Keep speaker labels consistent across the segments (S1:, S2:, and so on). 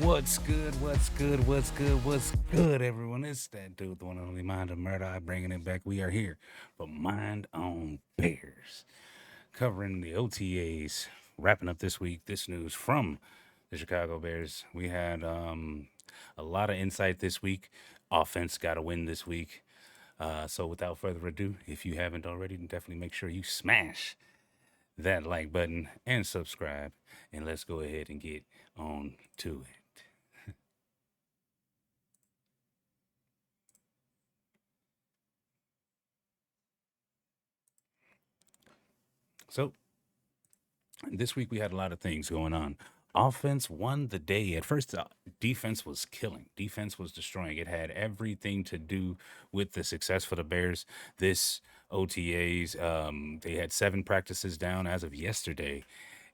S1: What's good? What's good? What's good? What's good, everyone? It's that dude, the one and only Mind of Murdock, bringing it back. We are here for Mind on Bears, covering the OTAs, wrapping up this week. This news from the Chicago Bears. We had a lot of insight this week. Offense got a win this week. So without further ado, if you haven't already, then definitely make sure you smash that like button and subscribe. And let's go ahead and get on to it. So this week we had a lot of things going on. Offense won the day. At first, defense was killing. Defense was destroying. It had everything to do with the success for the Bears. This OTAs, they had 7 practices down as of yesterday,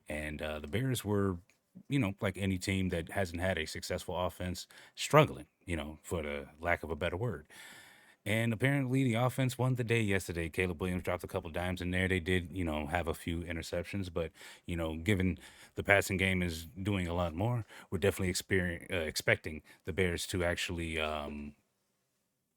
S1: and the Bears were, like any team that hasn't had a successful offense, struggling. For the lack of a better word. And apparently, the offense won the day yesterday. Caleb Williams dropped a couple dimes in there. They did, have a few interceptions, but given the passing game is doing a lot more, we're definitely expecting the Bears to actually,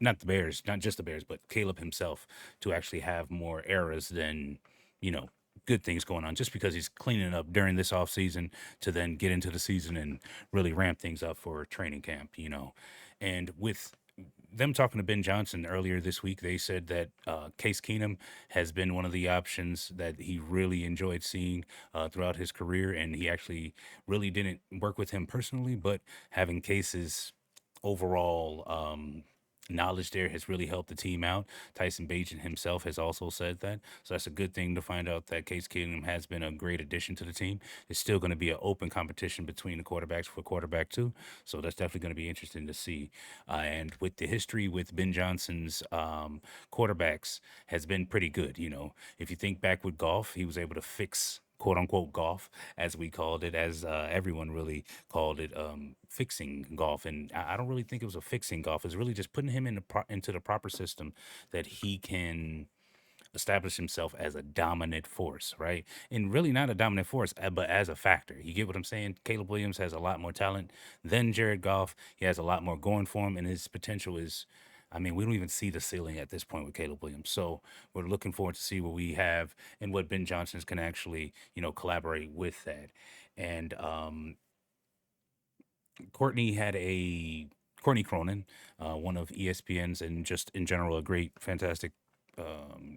S1: not the Bears, not just the Bears, but Caleb himself to actually have more errors than, you know, good things going on. Just because he's cleaning up during this off season to then get into the season and really ramp things up for training camp. And with them talking to Ben Johnson earlier this week, they said that Case Keenum has been one of the options that he really enjoyed seeing throughout his career, and he actually really didn't work with him personally, but having Case's overall knowledge there has really helped the team out. Tyson Bagent himself has also said that. So that's a good thing to find out that Case Keenum has been a great addition to the team. It's still going to be an open competition between the quarterbacks for quarterback two. So that's definitely going to be interesting to see. And with the history with Ben Johnson's quarterbacks has been pretty good. If you think back with Goff, he was able to fix quote unquote golf, as we called it, as everyone really called it, fixing golf. And I don't really think it was a fixing golf. It's really just putting him into the proper system that he can establish himself as a dominant force, right? And really not a dominant force, but as a factor. You get what I'm saying? Caleb Williams has a lot more talent than Jared Goff. He has a lot more going for him, and his potential is. I mean, we don't even see the ceiling at this point with Caleb Williams. So we're looking forward to see what we have and what Ben Johnson's can actually, collaborate with that. And Courtney had a Courtney Cronin, one of ESPN's and just in general a great, fantastic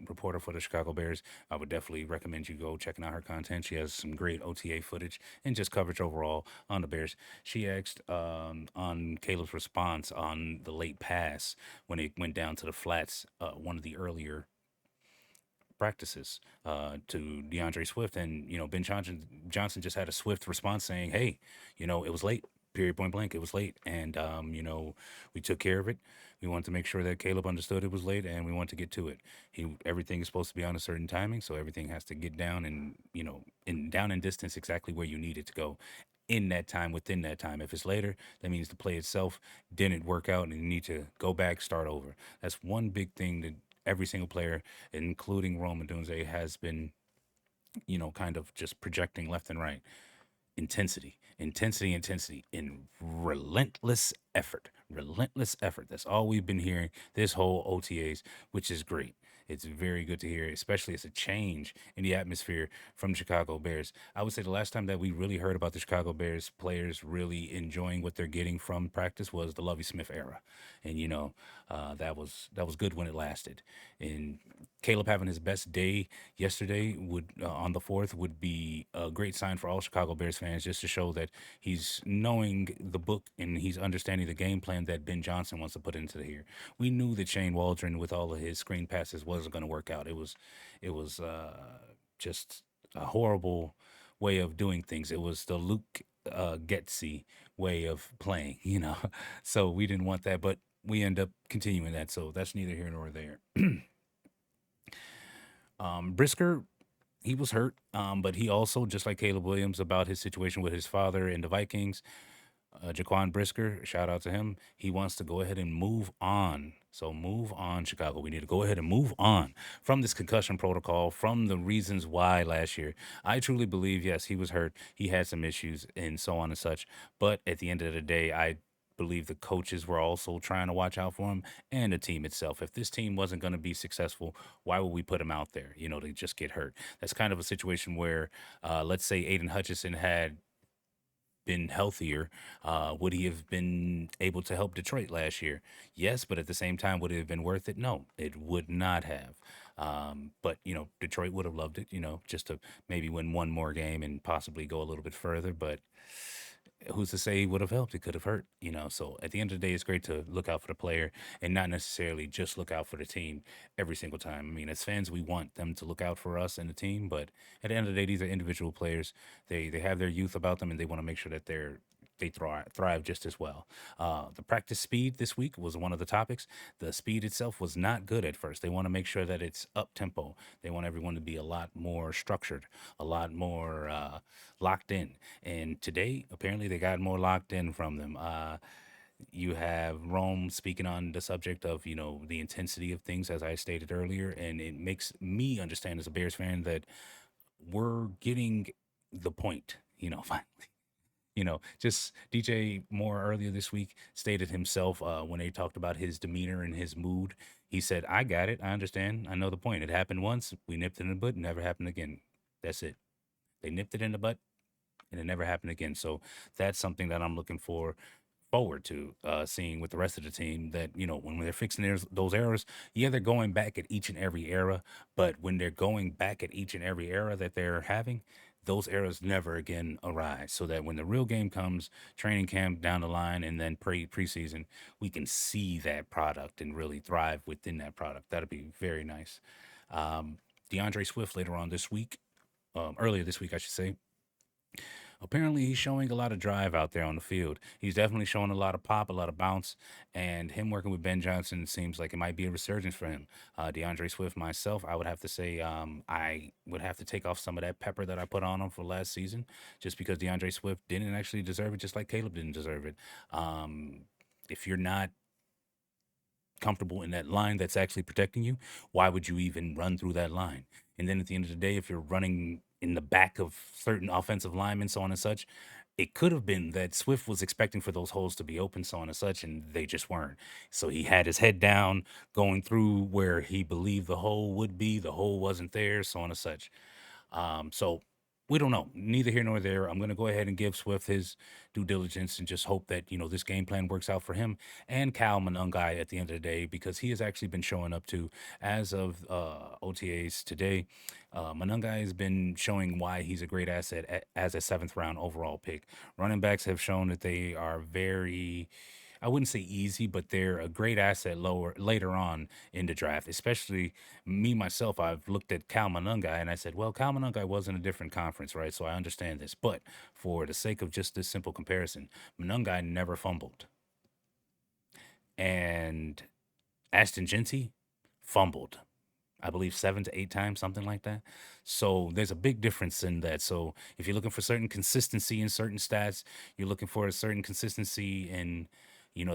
S1: reporter for the Chicago Bears. I would definitely recommend you go checking out her content. She has some great OTA footage and just coverage overall on the Bears. She asked on Caleb's response on the late pass when it went down to the flats, one of the earlier practices to DeAndre Swift, and Ben Johnson just had a swift response saying, "Hey, it was late. Period. Point blank. It was late, and we took care of it. We wanted to make sure that Caleb understood it was late, and we want to get to it. Everything is supposed to be on a certain timing, so everything has to get down and down in distance exactly where you need it to go." In that time, within that time. If it's later, that means the play itself didn't work out and you need to go back, start over. That's one big thing that every single player, including Rome Odunze, has been, kind of just projecting left and right. Intensity, intensity, intensity, and relentless effort. Relentless effort. That's all we've been hearing this whole OTAs, which is great. It's very good to hear, especially as a change in the atmosphere from the Chicago Bears. I would say the last time that we really heard about the Chicago Bears players really enjoying what they're getting from practice was the Lovie Smith era, and that was good when it lasted. And Caleb having his best day yesterday would on the fourth would be a great sign for all Chicago Bears fans, just to show that he's knowing the book and he's understanding the game plan that Ben Johnson wants to put into here. We knew that Shane Waldron, with all of his screen passes, wasn't going to work out. It was just a horrible way of doing things. It was the Luke Getsy way of playing. So we didn't want that, but we end up continuing that. So that's neither here nor there. Brisker, he was hurt, but he also, just like Caleb Williams, about his situation with his father and the Vikings. Jaquan Brisker, shout out to him. He wants to go ahead and move on. So move on, Chicago. We need to go ahead and move on from this concussion protocol, from the reasons why last year. I truly believe, yes, he was hurt. He had some issues and so on and such. But at the end of the day, I believe the coaches were also trying to watch out for him and the team itself. If this team wasn't going to be successful, why would we put him out there, to just get hurt? That's kind of a situation where, let's say Aiden Hutchinson had been healthier, would he have been able to help Detroit last year? Yes, but at the same time, would it have been worth it? No, it would not have. But Detroit would have loved it, just to maybe win one more game and possibly go a little bit further. But who's to say he would have helped? It could have hurt, So at the end of the day, it's great to look out for the player and not necessarily just look out for the team every single time. I mean, as fans, we want them to look out for us and the team, but at the end of the day, these are individual players. They have their youth about them, and they want to make sure that they thrive just as well. The practice speed this week was one of the topics. The speed itself was not good at first. They want to make sure that it's up tempo. They want everyone to be a lot more structured, a lot more locked in. And today, apparently, they got more locked in from them. You have Rome speaking on the subject of the intensity of things, as I stated earlier, and it makes me understand as a Bears fan that we're getting the point. Finally. Just DJ Moore earlier this week stated himself when they talked about his demeanor and his mood. He said, "I got it. I understand. I know the point. It happened once. We nipped it in the butt. Never happened again. That's it. They nipped it in the butt, and it never happened again." So that's something that I'm looking forward to seeing with the rest of the team, that when they're fixing those errors, yeah, they're going back at each and every era, but when they're going back at each and every era that they're having, those errors never again arise, so that when the real game comes, training camp down the line, and then preseason, we can see that product and really thrive within that product. That'd be very nice. um, DeAndre Swift later on this week, earlier this week, I should say, apparently he's showing a lot of drive out there on the field. He's definitely showing a lot of pop, a lot of bounce, and him working with Ben Johnson seems like it might be a resurgence for him. DeAndre Swift, myself, I would have to say, I would have to take off some of that pepper that I put on him for last season, just because DeAndre Swift didn't actually deserve it, just like Caleb didn't deserve it. Um, if you're not comfortable in that line that's actually protecting you, why would you even run through that line? And then at the end of the day, if you're running in the back of certain offensive linemen, so on and such, it could have been that Swift was expecting for those holes to be open, so on and such, and they just weren't. So he had his head down, going through where he believed the hole would be. The hole wasn't there, so on and such. So we don't know. Neither here nor there. I'm going to go ahead and give Swift his due diligence and just hope that, this game plan works out for him and Cal Monungai at the end of the day, because he has actually been showing up to, as of OTAs today. Monungai has been showing why he's a great asset as a seventh round overall pick. Running backs have shown that they are very, I wouldn't say easy, but they're a great asset lower later on in the draft. Especially me myself, I've looked at Cal Monungai and I said, well, Cal Monungai was in a different conference, right? So I understand this. But for the sake of just this simple comparison, Monungai never fumbled, and Ashton Genty fumbled, I believe 7 to 8 times, something like that. So there's a big difference in that. So if you're looking for certain consistency in certain stats, you're looking for a certain consistency in,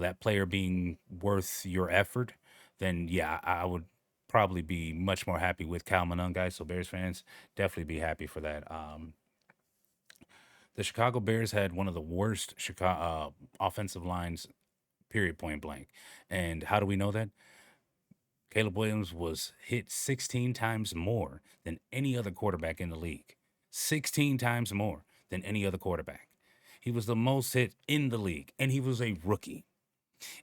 S1: that player being worth your effort, then yeah, I would probably be much more happy with Cal Monungai. So Bears fans, definitely be happy for that. The Chicago Bears had one of the worst Chicago offensive lines, period, point blank. And how do we know that? Caleb Williams was hit 16 times more than any other quarterback in the league. 16 times more than any other quarterback. He was the most hit in the league, and he was a rookie.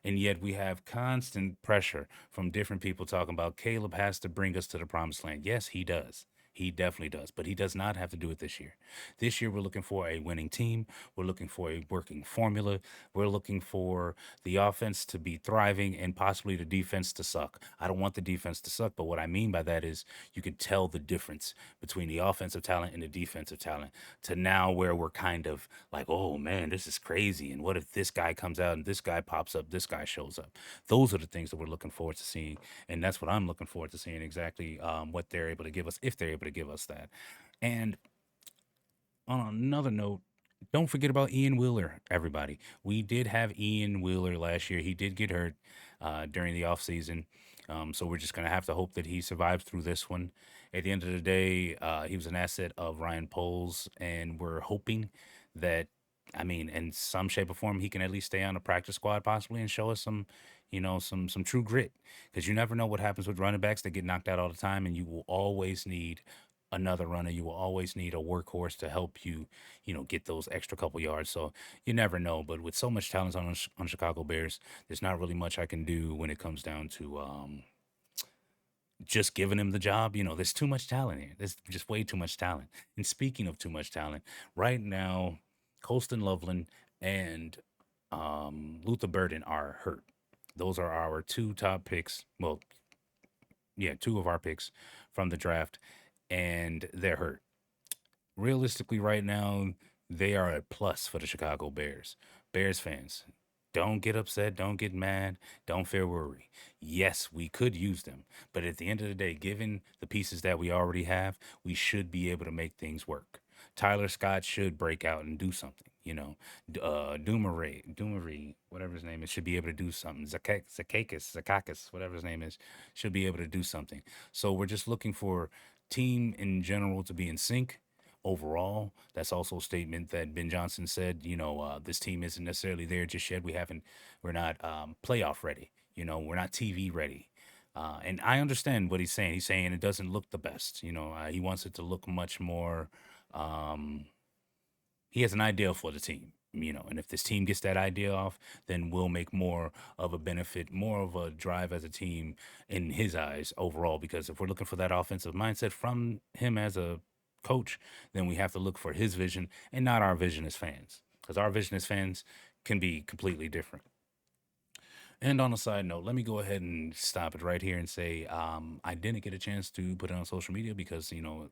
S1: And yet we have constant pressure from different people talking about Caleb has to bring us to the promised land. Yes, he does. He definitely does, but he does not have to do it this year. This year, we're looking for a winning team. We're looking for a working formula. We're looking for the offense to be thriving and possibly the defense to suck. I don't want the defense to suck, but what I mean by that is you can tell the difference between the offensive talent and the defensive talent, to now where we're kind of like, oh man, this is crazy. And what if this guy comes out and this guy pops up, this guy shows up? Those are the things that we're looking forward to seeing. And that's what I'm looking forward to seeing, exactly what they're able to give us, if they're able to give us that. And on another note, Don't forget about Ian Wheeler, everybody. We did have Ian Wheeler last year. He did get hurt during the offseason. So we're just going to have to hope that he survives through this one. At the end of the day, he was an asset of Ryan Poles, and we're hoping that, I mean, in some shape or form, he can at least stay on the practice squad possibly and show us some, some true grit. Because you never know what happens with running backs. They get knocked out all the time, and you will always need another runner. You will always need a workhorse to help you, get those extra couple yards. So you never know. But with so much talent on Chicago Bears, there's not really much I can do when it comes down to just giving him the job. There's too much talent here. There's just way too much talent. And speaking of too much talent, right now, Colston Loveland and Luther Burden are hurt. Those are our two top picks. Well, yeah, two of our picks from the draft, and they're hurt. Realistically, right now, they are a plus for the Chicago Bears. Bears fans, don't get upset, don't get mad, don't fear worry. Yes, we could use them, but at the end of the day, given the pieces that we already have, we should be able to make things work. Tyler Scott should break out and do something. Doomery, whatever his name is, should be able to do something. Zakakis, whatever his name is, should be able to do something. So we're just looking for team in general to be in sync overall. That's also a statement that Ben Johnson said. This team isn't necessarily there just yet. We're not playoff ready. We're not TV ready. And I understand what he's saying. He's saying it doesn't look the best. He wants it to look much more. Um, he has an idea for the team. And if this team gets that idea off, then we'll make more of a benefit, more of a drive as a team in his eyes overall. Because if we're looking for that offensive mindset from him as a coach, then we have to look for his vision and not our vision as fans. Because our vision as fans can be completely different. And on a side note, let me go ahead and stop it right here and say I didn't get a chance to put it on social media because,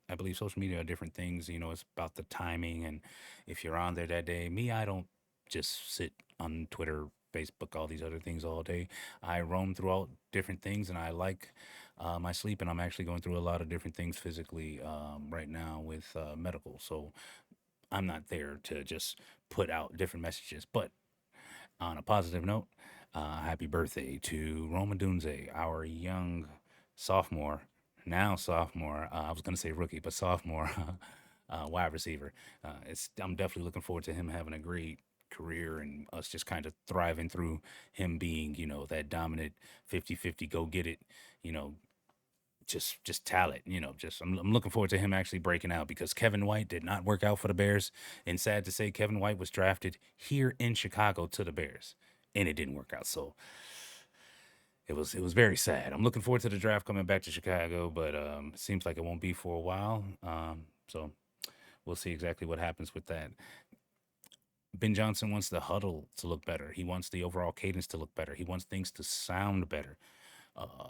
S1: I believe social media are different things. It's about the timing. And if you're on there that day, me, I don't just sit on Twitter, Facebook, all these other things all day. I roam throughout different things and I like my sleep. And I'm actually going through a lot of different things physically right now with medical. So I'm not there to just put out different messages. But on a positive note, happy birthday to Roma Dunze, our young sophomore, now sophomore. I was going to say rookie, but sophomore wide receiver. I'm definitely looking forward to him having a great career and us just kind of thriving through him being, that dominant 50-50 go get it, you know, just talent, just I'm looking forward to him actually breaking out because Kevin White did not work out for the Bears. And sad to say, Kevin White was drafted here in Chicago to the Bears and it didn't work out. So it was very sad. I'm looking forward to the draft coming back to Chicago, but it seems like it won't be for a while. So we'll see exactly what happens with that. Ben Johnson wants the huddle to look better. He wants the overall cadence to look better. He wants things to sound better.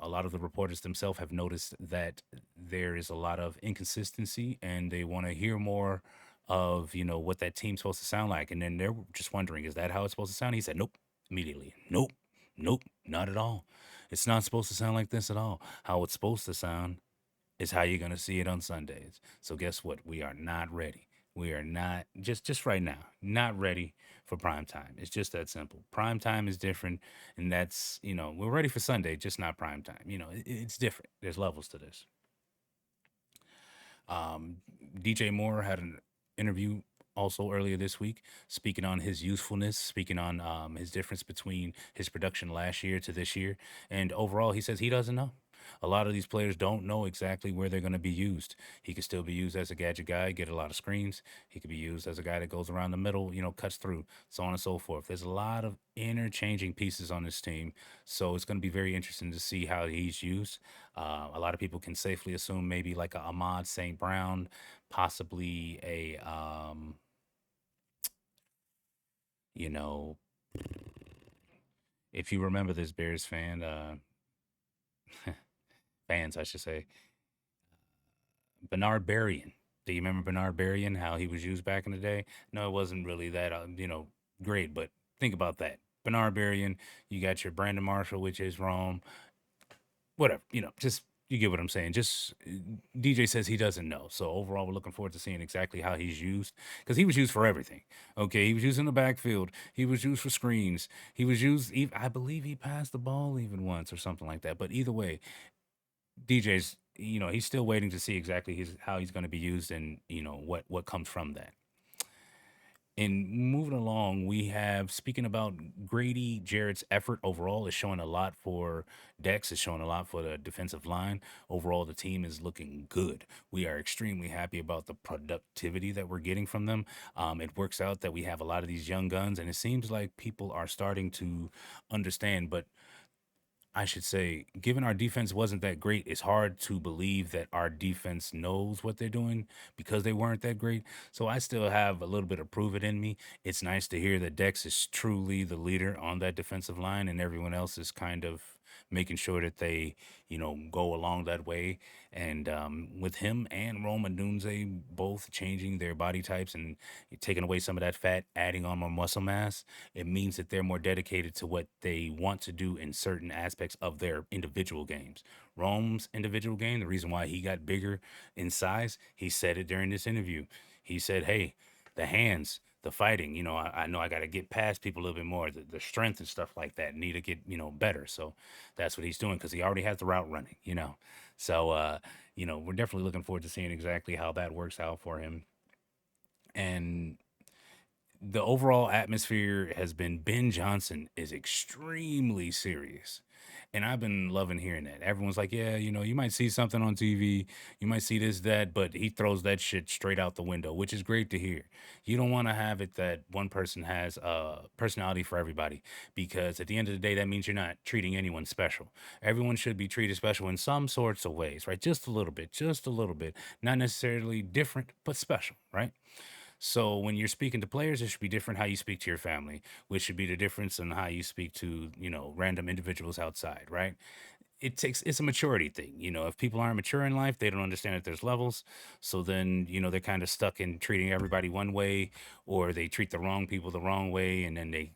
S1: A lot of the reporters themselves have noticed that there is a lot of inconsistency and they want to hear more of, what that team's supposed to sound like. And then they're just wondering, is that how it's supposed to sound? He said, nope, immediately. Nope, nope, not at all. It's not supposed to sound like this at all. How it's supposed to sound is how you're going to see it on Sundays. So guess what? We are not ready. We are not just right now, not ready for prime time. It's just that simple. Prime time is different, and that's we're ready for Sunday, just not prime time. It's different. There's levels to this. Um, DJ Moore had an interview also earlier this week, speaking on his usefulness, speaking on his difference between his production last year to this year, and overall, he says he doesn't know. A lot of these players don't know exactly where they're going to be used. He could still be used as a gadget guy, get a lot of screens. He could be used as a guy that goes around the middle, cuts through, so on and so forth. There's a lot of interchanging pieces on this team, so it's going to be very interesting to see how he's used. A lot of people can safely assume maybe like a Ahmad St. Brown, possibly a, you know, if you remember this Bears fans, I should say, Bernard Berrien. Do you remember Bernard Berrien? How he was used back in the day? No, it wasn't really that great. But think about that. Bernard Berrien. You got your Brandon Marshall, which is Rome. Whatever. Just you get what I'm saying. Just DJ says he doesn't know. So overall, we're looking forward to seeing exactly how he's used because he was used for everything. Okay, he was used in the backfield. He was used for screens. He was used. I believe he passed the ball even once or something like that. But either way, DJ's, he's still waiting to see exactly how he's going to be used and what comes from that. And moving along, we have speaking about Grady Jarrett's effort overall is showing a lot for Dex, is showing a lot for the defensive line. Overall, the team is looking good. We are extremely happy about the productivity that we're getting from them. It works out that we have a lot of these young guns, and it seems like people are starting to understand. But I should say, given our defense wasn't that great, it's hard to believe that our defense knows what they're doing because they weren't that great. So I still have a little bit of prove it in me. It's nice to hear that Dex is truly the leader on that defensive line and everyone else is kind of making sure that they, go along that way. And with him and Roma Dunze both changing their body types and taking away some of that fat, adding on more muscle mass, it means that they're more dedicated to what they want to do in certain aspects of their individual games. Rome's individual game, the reason why he got bigger in size, he said it during this interview. He said, hey, the hands, the fighting, I know I got to get past people a little bit more. The strength and stuff like that need to get, better. So that's what he's doing because he already has the route running. So, we're definitely looking forward to seeing exactly how that works out for him. And the overall atmosphere has been Ben Johnson is extremely serious. And I've been loving hearing that. Everyone's like, yeah, you might see something on TV, you might see this, that, but he throws that shit straight out the window, which is great to hear. You don't want to have it that one person has a personality for everybody, because at the end of the day, that means you're not treating anyone special. Everyone should be treated special in some sorts of ways, right? Just a little bit, just a little bit. Not necessarily different, but special, right? So when you're speaking to players, it should be different how you speak to your family, which should be the difference in how you speak to, random individuals outside, right? It's a maturity thing. If people aren't mature in life, they don't understand that there's levels. So then, they're kind of stuck in treating everybody one way, or they treat the wrong people the wrong way, and then they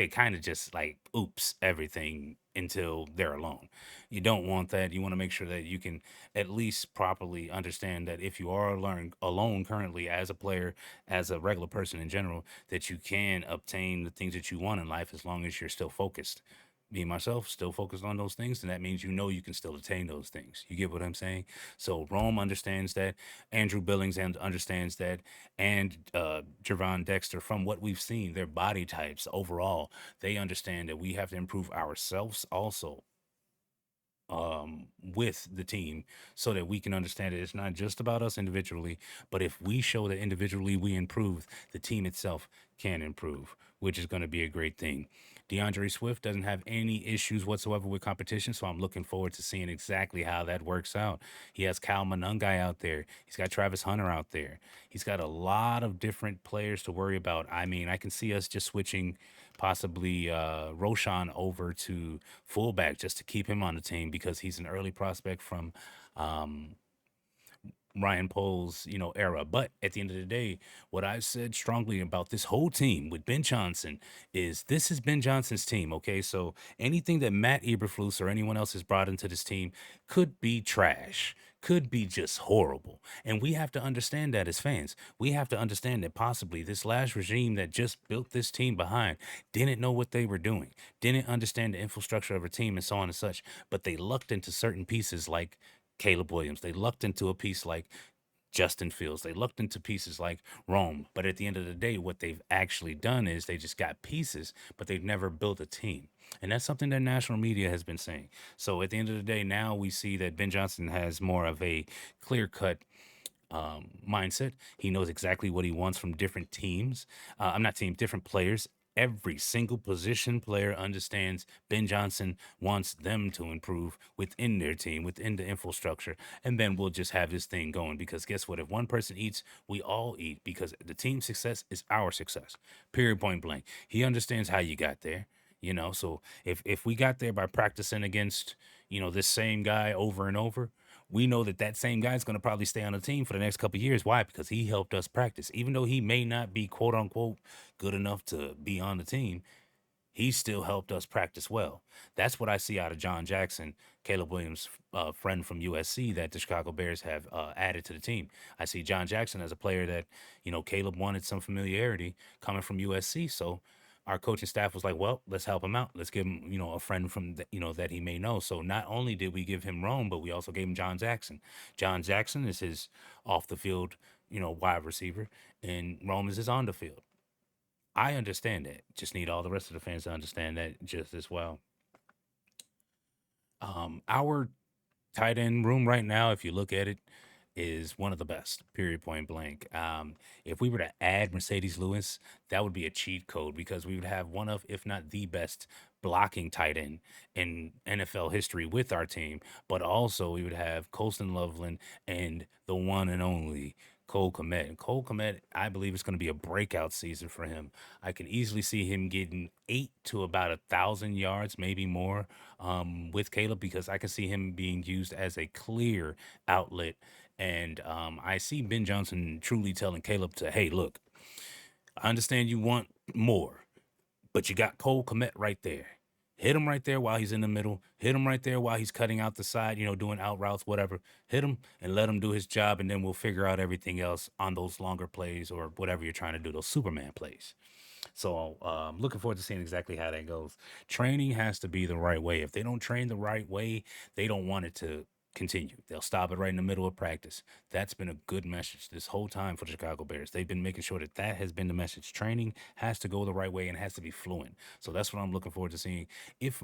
S1: kind of just like oops everything until they're alone. You don't want that. You want to make sure that you can at least properly understand that if you are alone currently as a player, as a regular person in general, that you can obtain the things that you want in life as long as you're still focused. Me myself still focused on those things, and that means you can still attain those things. You get what I'm saying? So Rome understands that. Andrew Billings and understands that, and Javon Dexter. From what we've seen, their body types overall, they understand that we have to improve ourselves also with the team so that we can understand that it's not just about us individually, but if we show that individually we improve, the team itself can improve, which is going to be a great thing. DeAndre Swift doesn't have any issues whatsoever with competition, so I'm looking forward to seeing exactly how that works out. He has Kyle Monungai out there. He's got Travis Hunter out there. He's got a lot of different players to worry about. I mean, I can see us just switching possibly Roshan over to fullback just to keep him on the team because he's an early prospect from um, Ryan Poles, era. But at the end of the day, what I've said strongly about this whole team with Ben Johnson is this is Ben Johnson's team. Okay, so anything that Matt Eberflus or anyone else has brought into this team could be trash, could be just horrible, and we have to understand that as fans. We have to understand that possibly this last regime that just built this team behind didn't know what they were doing, didn't understand the infrastructure of a team, and so on and such. But they lucked into certain pieces like Caleb Williams. They lucked into a piece like Justin Fields. They looked into pieces like Rome. But at the end of the day, what they've actually done is they just got pieces, but they've never built a team. And that's something that national media has been saying. So at the end of the day, now we see that Ben Johnson has more of a clear cut mindset. He knows exactly what he wants from different teams. I'm not teams, different players. Every single position player understands Ben Johnson wants them to improve within their team, within the infrastructure, and then we'll just have this thing going. Because guess what? If one person eats, we all eat. Because the team's success is our success. Period. Point blank. He understands how you got there. So if we got there by practicing against this same guy over and over, we know that that same guy is going to probably stay on the team for the next couple of years. Why? Because he helped us practice. Even though he may not be quote unquote good enough to be on the team, he still helped us practice well. That's what I see out of John Jackson, Caleb Williams' friend from USC that the Chicago Bears have added to the team. I see John Jackson as a player that, Caleb wanted some familiarity coming from USC. So our coaching staff was like, well, let's help him out. Let's give him, a friend from, that he may know. So not only did we give him Rome, but we also gave him John Jackson. John Jackson is his off the field, wide receiver, and Rome is his on the field. I understand that. Just need all the rest of the fans to understand that just as well. Our tight end room right now, if you look at it, is one of the best, period, point blank. If we were to add Mercedes Lewis, that would be a cheat code because we would have one of, if not the best, blocking tight end in NFL history with our team. But also, we would have Colston Loveland and the one and only Cole Komet. And Cole Komet, I believe it's going to be a breakout season for him. I can easily see him getting 8 to about 1,000 yards, maybe more, with Caleb because I can see him being used as a clear outlet. And I see Ben Johnson truly telling Caleb to, hey, look, I understand you want more, but you got Cole Komet right there. Hit him right there while he's in the middle. Hit him right there while he's cutting out the side, doing out routes, whatever. Hit him and let him do his job, and then we'll figure out everything else on those longer plays or whatever you're trying to do, those Superman plays. So looking forward to seeing exactly how that goes. Training has to be the right way. If they don't train the right way, they don't want it to continue. They'll stop it right in the middle of practice. That's been a good message this whole time for the Chicago Bears. They've been making sure that that has been the message. Training has to go the right way and has to be fluent. So that's what I'm looking forward to seeing. If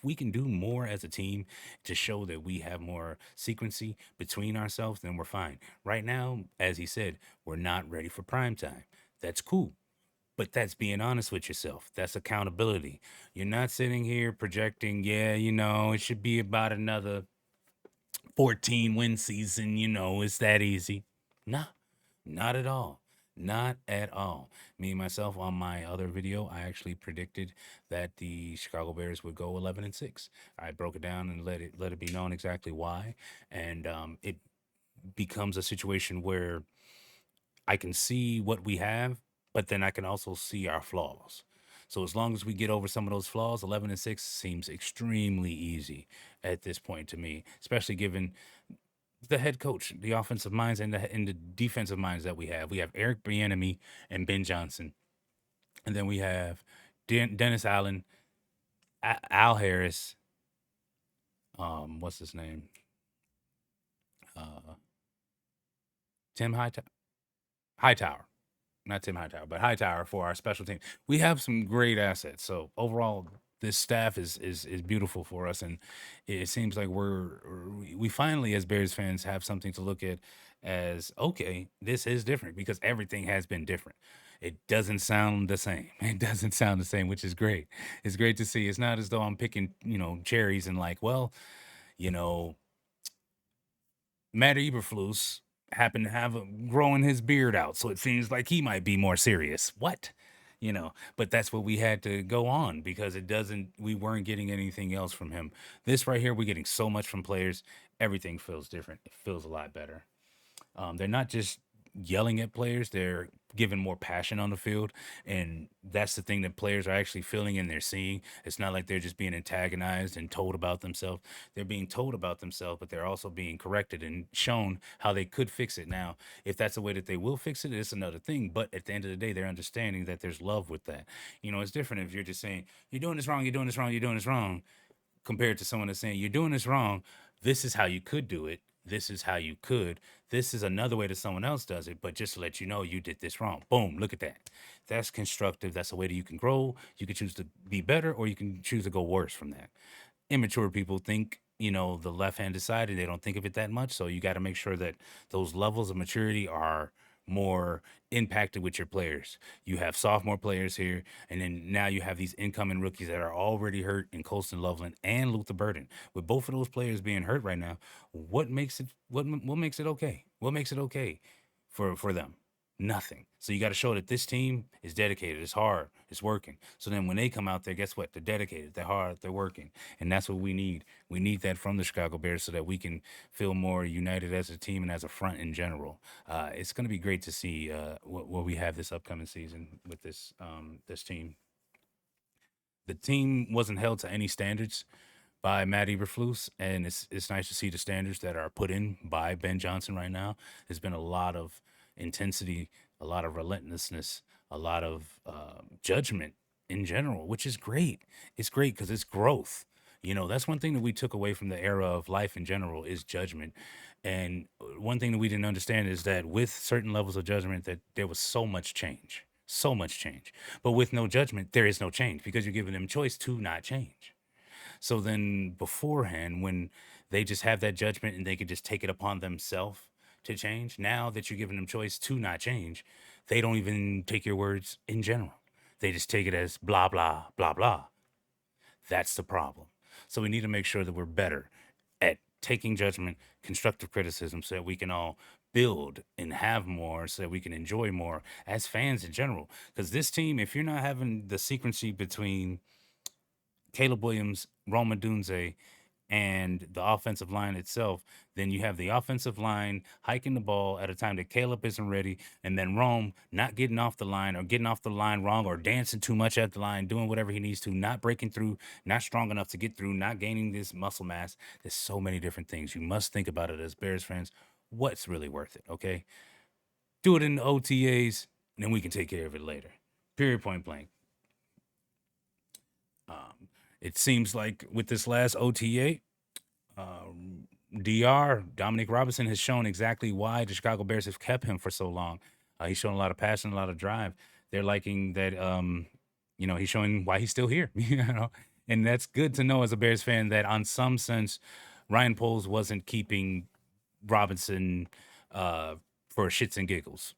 S1: we can do more as a team to show that we have more sequency between ourselves, then we're fine. Right now, as he said, we're not ready for prime time. That's cool. But that's being honest with yourself. That's accountability. You're not sitting here projecting, yeah, it should be about another 14 win season, it's that easy. Nah, not at all. Not at all. Me and myself on my other video, I actually predicted that the Chicago Bears would go 11-6. I broke it down and let it be known exactly why, and it becomes a situation where I can see what we have, but then I can also see our flaws. So as long as we get over some of those flaws, 11-6 seems extremely easy at this point to me, especially given the head coach, the offensive minds, and the defensive minds that we have. We have Eric Bieniemy and Ben Johnson, and then we have Dennis Allen, Al Harris. What's his name? Uh, Tim Hightower, not Tim Hightower, but Hightower for our special team. We have some great assets. So overall, this staff is beautiful for us, and it seems like we finally, as Bears fans, have something to look at as okay. This is different because everything has been different. It doesn't sound the same. It doesn't sound the same, which is great. It's great to see. It's not as though I'm picking, cherries and like, well, you know, Matt Eberflus happened to have growing his beard out, so it seems like he might be more serious. What? But that's what we had to go on because we weren't getting anything else from him. This right here, we're getting so much from players. Everything feels different. It feels a lot better. They're not just yelling at players, they're giving more passion on the field. And that's the thing that players are actually feeling and they're seeing. It's not like they're just being antagonized and told about themselves. They're being told about themselves, but they're also being corrected and shown how they could fix it. Now, if that's the way that they will fix it, it's another thing. But at the end of the day, they're understanding that there's love with that. It's different if you're just saying, you're doing this wrong, you're doing this wrong, you're doing this wrong compared to someone that's saying you're doing this wrong. This is how you could do it. This is how you could. This is another way that someone else does it, but just to let you know you did this wrong. Boom, look at that. That's constructive. That's a way that you can grow. You can choose to be better or you can choose to go worse from that. Immature people think, the left-handed side and they don't think of it that much. So you got to make sure that those levels of maturity are more impacted with your players. You have sophomore players here, and then now you have these incoming rookies that are already hurt in Colston Loveland and Luther Burden. With both of those players being hurt right now, what makes it okay? What makes it okay for them? Nothing. So you got to show that this team is dedicated, it's hard, it's working. So then when they come out there, guess what? They're dedicated, they're hard, they're working. And that's what we need. We need that from the Chicago Bears so that we can feel more united as a team and as a front in general. It's going to be great to see what we have this upcoming season with this team. The team wasn't held to any standards by Matt Eberflus, and it's nice to see the standards that are put in by Ben Johnson right now. There's been a lot of intensity, a lot of relentlessness, a lot of judgment in general, which is great. It's great because it's growth. You know, that's one thing that we took away from the era of life in general is judgment. And one thing that we didn't understand is that with certain levels of judgment, that there was so much change. But with no judgment, there is no change because you're giving them choice to not change. So then beforehand, when they just have that judgment and they could just take it upon themselves to change, now that you're giving them choice to not change, they don't even take your words in general. They just take it as blah, blah, blah, blah. That's the problem. So we need to make sure that we're better at taking judgment, constructive criticism, so that we can all build and have more, so that we can enjoy more as fans in general. Because this team, if you're not having the sequencing between Caleb Williams, Roma Dunze, and the offensive line itself, then you have the offensive line hiking the ball at a time that Caleb isn't ready, and then Rome not getting off the line or getting off the line wrong or dancing too much at the line, doing whatever he needs to, not breaking through, not strong enough to get through, not gaining this muscle mass. There's so many different things. You must think about it as Bears fans. What's really worth it? Okay. Do it in the OTAs, and then we can take care of it later. Period, point blank. It seems like with this last OTA, DR Dominic Robinson has shown exactly why the Chicago Bears have kept him for so long. He's shown a lot of passion, a lot of drive. They're liking that. He's showing why he's still here. And that's good to know as a Bears fan that, on some sense, Ryan Poles wasn't keeping Robinson uh, for shits and giggles.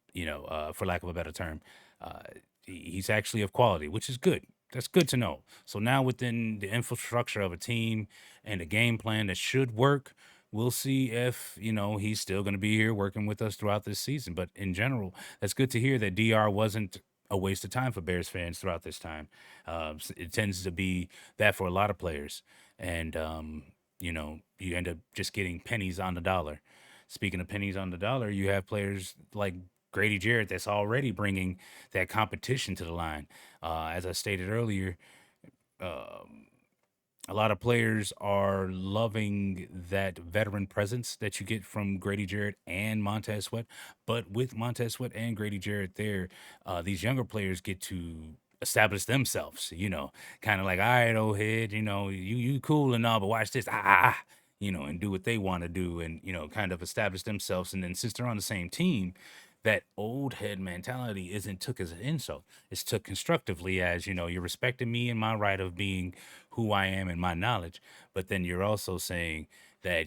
S1: For lack of a better term, uh, he's actually of quality, which is good. That's good to know. So now within the infrastructure of a team and a game plan that should work, we'll see if he's still going to be here working with us throughout this season. But in general, that's good to hear that DR wasn't a waste of time for Bears fans throughout this time. It tends to be that for a lot of players, and you end up just getting pennies on the dollar. Speaking of pennies on the dollar, you have players like Grady Jarrett that's already bringing that competition to the line. As I stated earlier, a lot of players are loving that veteran presence that you get from Grady Jarrett and Montez Sweat. But with Montez Sweat and Grady Jarrett there, these younger players get to establish themselves, kind of like, all right, old head, you cool and all, but watch this, and do what they want to do, and kind of establish themselves. And then since they're on the same team, that old head mentality isn't took as an insult. It's took constructively as, you're respecting me and my right of being who I am and my knowledge. But then you're also saying that,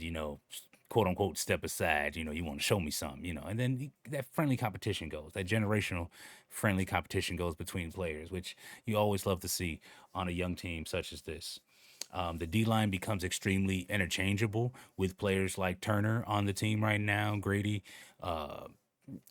S1: quote unquote, step aside, you want to show me something, and then that friendly competition goes, that generational friendly competition goes between players, which you always love to see on a young team such as this. The D line becomes extremely interchangeable with players like Turner on the team right now, Grady, uh,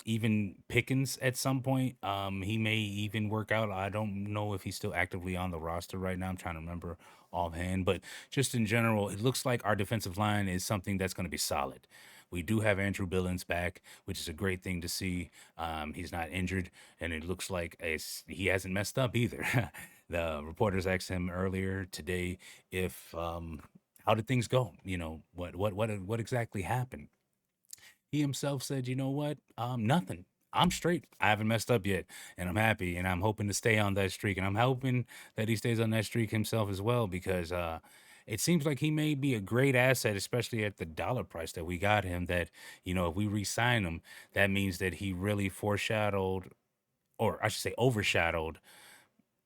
S1: even Pickens at some point. He may even work out. I don't know if he's still actively on the roster right now. I'm trying to remember offhand, but just in general, it looks like our defensive line is something that's going to be solid. We do have Andrew Billings back, which is a great thing to see. He's not injured, and it looks like he hasn't messed up either. The reporters asked him earlier today if how did things go? What exactly happened? He himself said, "You know what? Nothing. I'm straight. I haven't messed up yet, and I'm happy, and I'm hoping to stay on that streak, and I'm hoping that he stays on that streak himself as well, because it seems like he may be a great asset, especially at the dollar price that we got him. That if we re-sign him, that means that he really foreshadowed, or I should say, overshadowed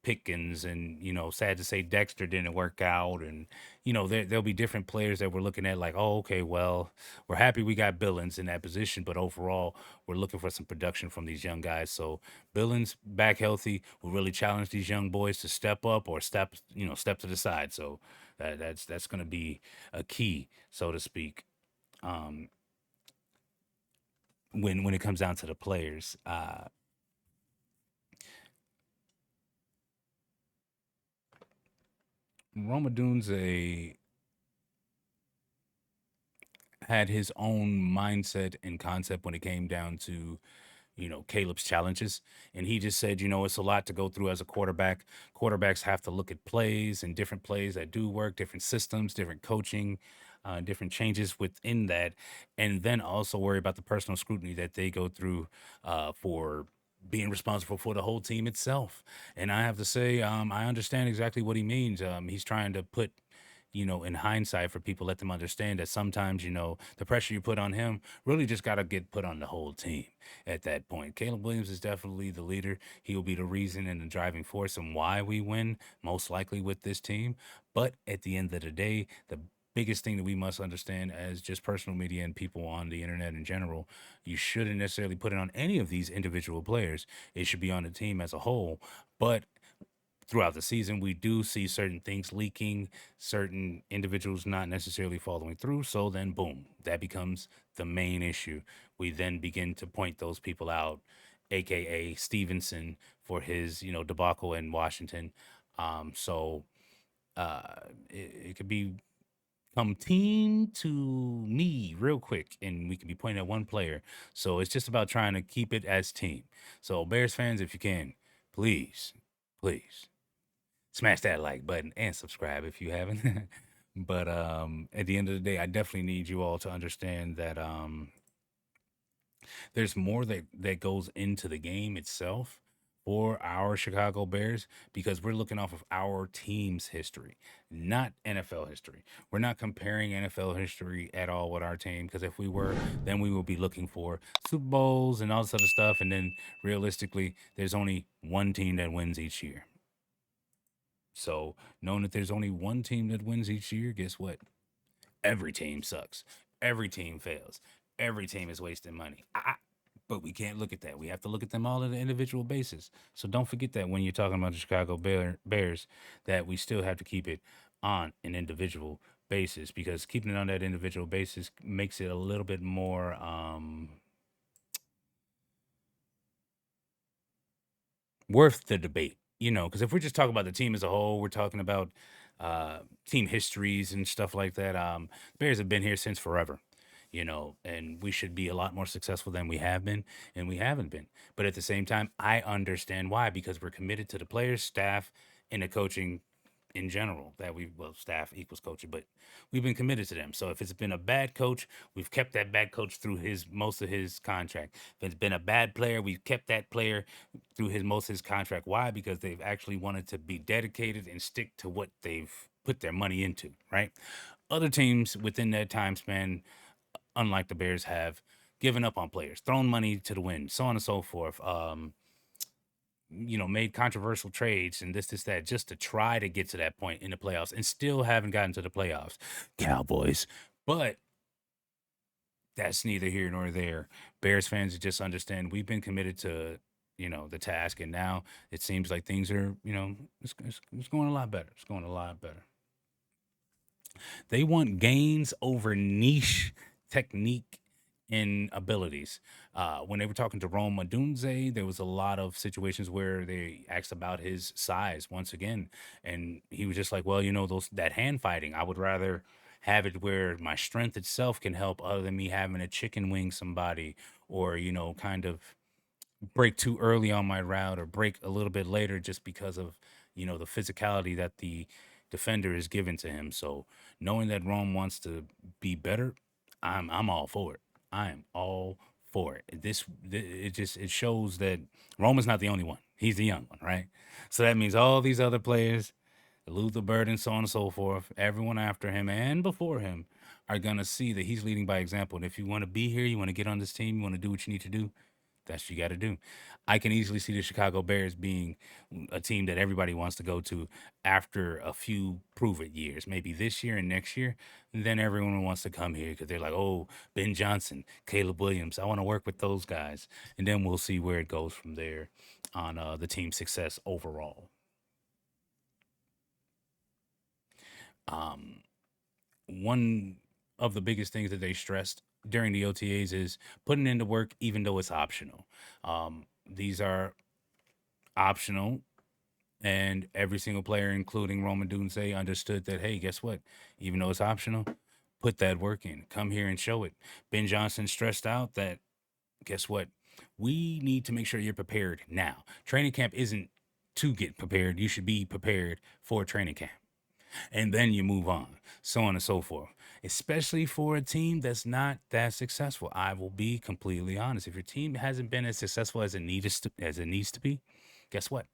S1: Pickens, and sad to say Dexter didn't work out, and there'll be different players that we're looking at like, oh, okay, well, we're happy we got Billings in that position, but overall we're looking for some production from these young guys. So Billings back healthy will really challenge these young boys to step up or step to the side. So that's going to be a key, so to speak, um, when it comes down to the players. Roma Dunze had his own mindset and concept when it came down to Caleb's challenges. And he just said, it's a lot to go through as a quarterback. Quarterbacks have to look at plays and different plays that do work, different systems, different coaching, different changes within that. And then also worry about the personal scrutiny that they go through for being responsible for the whole team itself. And I have to say, I understand exactly what he means. He's trying to put, in hindsight, for people, let them understand that sometimes, the pressure you put on him really just got to get put on the whole team at that point. Caleb Williams is definitely the leader. He will be the reason and the driving force and why we win, most likely with this team. But at the end of the day, the biggest thing that we must understand as just personal media and people on the internet in general, you shouldn't necessarily put it on any of these individual players. It should be on the team as a whole. But throughout the season, we do see certain things leaking, certain individuals not necessarily following through. So then, boom, that becomes the main issue. We then begin to point those people out, aka Stevenson, for his, debacle in Washington. So it could be come team to me real quick, and we can be pointing at one player. So it's just about trying to keep it as team. So Bears fans, if you can, please, please smash that like button and subscribe if you haven't. But at the end of the day, I definitely need you all to understand that there's more that goes into the game itself for our Chicago Bears, because we're looking off of our team's history, not NFL history. We're not comparing NFL history at all with our team, because if we were, then we would be looking for Super Bowls and all this other stuff. And then realistically, there's only one team that wins each year. So, knowing that there's only one team that wins each year, guess what? Every team sucks. Every team fails. Every team is wasting money. But we can't look at that. We have to look at them all on an individual basis. So don't forget that when you're talking about the Chicago Bears, that we still have to keep it on an individual basis, because keeping it on that individual basis makes it a little bit more worth the debate, because if we're just talking about the team as a whole, we're talking about team histories and stuff like that. Bears have been here since forever, and we should be a lot more successful than we have been, and we haven't been. But at the same time, I understand why, because we're committed to the players, staff, and the coaching in general. That we, well, staff equals coaching, but we've been committed to them. So if it's been a bad coach, we've kept that bad coach through his most of his contract. If it's been a bad player, we've kept that player through his most of his contract. Why? Because they've actually wanted to be dedicated and stick to what they've put their money into, right? Other teams within that time span, unlike the Bears, have given up on players, thrown money to the wind, so on and so forth. Made controversial trades and this, that, just to try to get to that point in the playoffs, and still haven't gotten to the playoffs. Cowboys. But that's neither here nor there. Bears fans just understand we've been committed to, the task. And now it seems like things are, it's going a lot better. It's going a lot better. They want gains over niche technique and abilities. When they were talking to Rome Odunze, there was a lot of situations where they asked about his size once again, and he was just like, "Well, those that hand fighting, I would rather have it where my strength itself can help, other than me having a chicken wing somebody, or kind of break too early on my route or break a little bit later just because of the physicality that the defender is given to him." So knowing that Rome wants to be better, I'm all for it. I am all for it. It shows that Rome is not the only one. He's the young one, right? So that means all these other players, Luther Burden, so on and so forth, everyone after him and before him, are gonna see that he's leading by example. And if you want to be here, you want to get on this team, you want to do what you need to do, that's what you got to do. I can easily see the Chicago Bears being a team that everybody wants to go to after a few prove it years, maybe this year and next year. And then everyone wants to come here because they're like, oh, Ben Johnson, Caleb Williams, I want to work with those guys. And then we'll see where it goes from there on the team's success overall. Um, One of the biggest things that they stressed during the OTAs is putting in the work, even though it's optional. These are optional, and every single player, including Roman Dunze, understood that, hey, guess what? Even though it's optional, put that work in. Come here and show it. Ben Johnson stressed out that guess what? We need to make sure you're prepared now. Training camp isn't to get prepared. You should be prepared for training camp. And then you move on, so on and so forth. Especially for a team that's not that successful. I will be completely honest. If your team hasn't been as successful as it needs to be, guess what?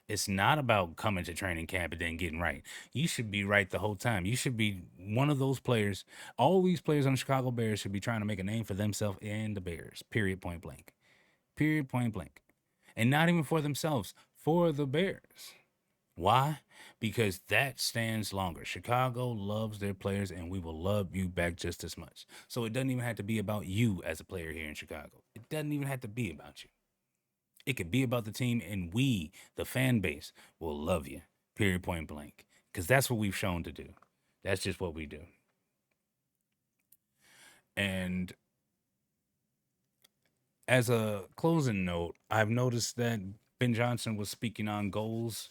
S1: It's not about coming to training camp and then getting right. You should be right the whole time. You should be one of those players. All these players on the Chicago Bears should be trying to make a name for themselves and the Bears. Period. Point blank. Period. Point blank. And not even for themselves, for the Bears. Why? Because that stands longer. Chicago loves their players, and we will love you back just as much. So it doesn't even have to be about you as a player here in Chicago. It doesn't even have to be about you. It could be about the team, and we, the fan base, will love you. Period. Point blank. Because that's what we've shown to do. That's just what we do. And as a closing note, I've noticed that Ben Johnson was speaking on goals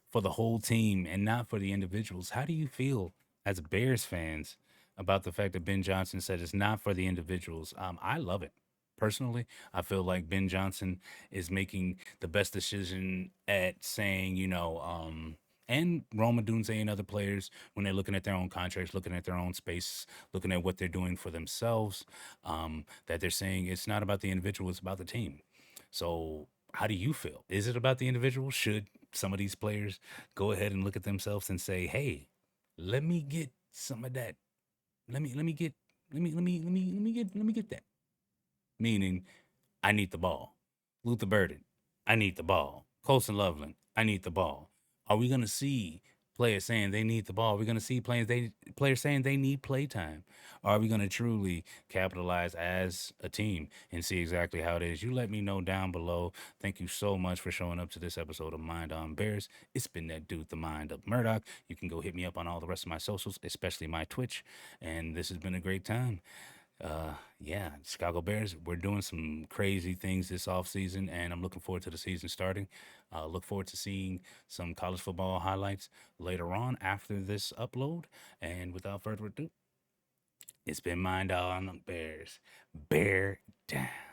S1: for the whole team and not for the individuals. How do you feel as Bears fans about the fact that Ben Johnson said it's not for the individuals? I love it. Personally, I feel like Ben Johnson is making the best decision at saying, and Roma Dunze and other players, when they're looking at their own contracts, looking at their own space, looking at what they're doing for themselves, that they're saying it's not about the individual, it's about the team. So, how do you feel? Is it about the individual? Should some of these players go ahead and look at themselves and say, "Hey, let me get some of that. Let me get let me get that." Meaning, I need the ball. Luther Burden, I need the ball. Colson Loveland, I need the ball. Are we gonna see players saying they need the ball? Are we gonna see players saying they need playtime? Are we gonna truly capitalize as a team and see exactly how it is? You let me know down below. Thank you so much for showing up to this episode of Mind on Bears. It's been that dude, the Mind of Murdock. You can go hit me up on all the rest of my socials, especially my Twitch. And this has been a great time. Yeah, Chicago Bears, we're doing some crazy things this offseason, and I'm looking forward to the season starting. Look forward to seeing some college football highlights later on after this upload. And without further ado, it's been Mind on Bears. Bear down.